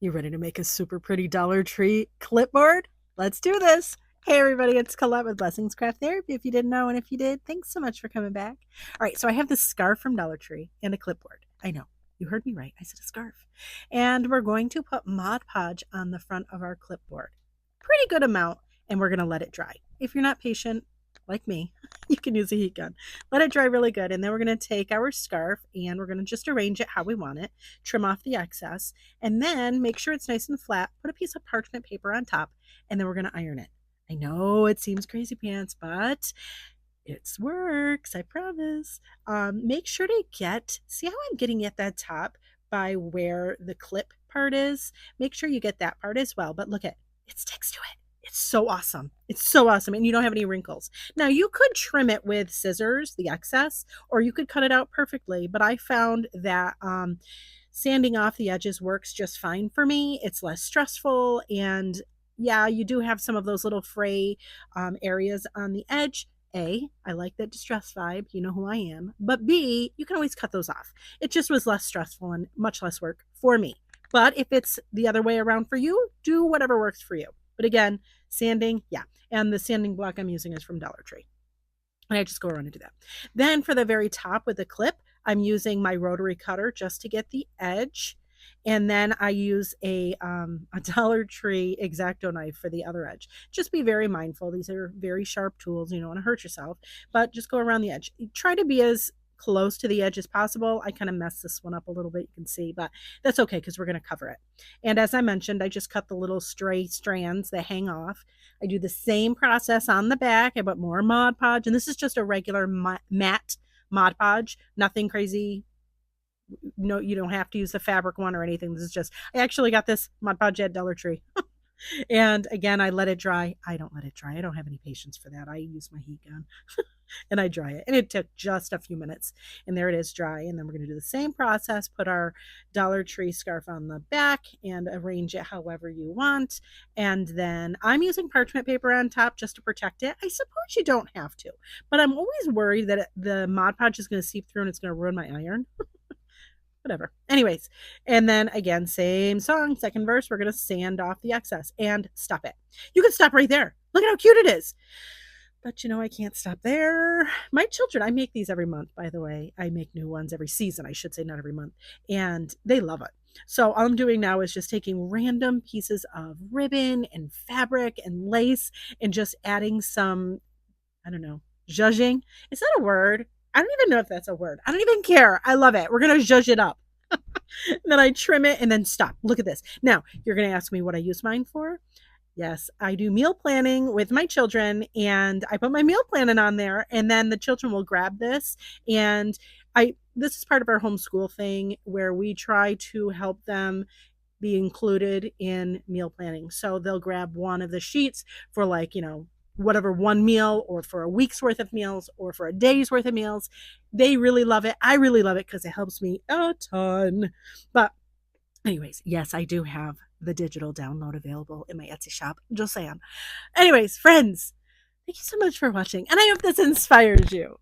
You ready to make a super pretty Dollar Tree clipboard? Let's do this. Hey everybody, it's Colette with Blessings Craft Therapy. If you didn't know, and if you did, thanks so much for coming back. All right, so I have this scarf from Dollar Tree and a clipboard. I know, you heard me right. I said a scarf. And we're going to put Mod Podge on the front of our clipboard. Pretty good amount, and we're going to let it dry. If you're not patient, like me, you can use a heat gun. Let it dry really good, and then we're going to take our scarf and we're going to just arrange it how we want it, trim off the excess, and then make sure it's nice and flat. Put a piece of parchment paper on top, and then we're going to iron it. I know it seems crazy pants, but it works, I promise. Make sure to see how I'm getting at that top by where the clip part is. Make sure you get that part as well. But look at it sticks to it. It's so awesome. It's so awesome. And you don't have any wrinkles. Now, you could trim it with scissors, the excess, or you could cut it out perfectly. But I found that sanding off the edges works just fine for me. It's less stressful. And yeah, you do have some of those little fray areas on the edge. A, I like that distress vibe. You know who I am. But B, you can always cut those off. It just was less stressful and much less work for me. But if it's the other way around for you, do whatever works for you. But again, sanding, yeah. And the sanding block I'm using is from Dollar Tree. And I just go around and do that. Then for the very top with the clip, I'm using my rotary cutter just to get the edge. And then I use a Dollar Tree X-Acto knife for the other edge. Just be very mindful. These are very sharp tools. You don't want to hurt yourself, but just go around the edge. Try to be as close to the edge as possible. I kind of messed this one up a little bit, you can see, but that's okay because we're going to cover it. And as I mentioned, I just cut the little stray strands that hang off. I do the same process on the back. I put more Mod Podge, and this is just a regular matte Mod Podge, nothing crazy. No, you don't have to use the fabric one or anything. This is just, I actually got this Mod Podge at Dollar Tree. And again, I let it dry. I don't let it dry. I don't have any patience for that. I use my heat gun and I dry it. And it took just a few minutes. And there it is, dry. And then we're going to do the same process, put our Dollar Tree scarf on the back and arrange it however you want. And then I'm using parchment paper on top just to protect it. I suppose you don't have to, but I'm always worried that the Mod Podge is going to seep through and it's going to ruin my iron. Whatever. Anyways, and then again, same song, second verse, we're going to sand off the excess and stop it. You can stop right there. Look at how cute it is. But you know, I can't stop there. My children, I make these every month, by the way. I make new ones every season, I should say, not every month. And they love it. So all I'm doing now is just taking random pieces of ribbon and fabric and lace and just adding some, I don't know, zhuzhing. Is that a word? I don't even know if that's a word. I don't even care. I love it. We're going to zhuzh it up. And then I trim it and then stop. Look at this. Now, you're going to ask me what I use mine for. Yes, I do meal planning with my children and I put my meal planning on there and then the children will grab this and this is part of our homeschool thing where we try to help them be included in meal planning. So they'll grab one of the sheets for like, whatever one meal or for a week's worth of meals or for a day's worth of meals. They really love it. I really love it because it helps me a ton. But anyways, yes, I do have the digital download available in my Etsy shop. Just saying. Anyways, friends, thank you so much for watching. And I hope this inspires you.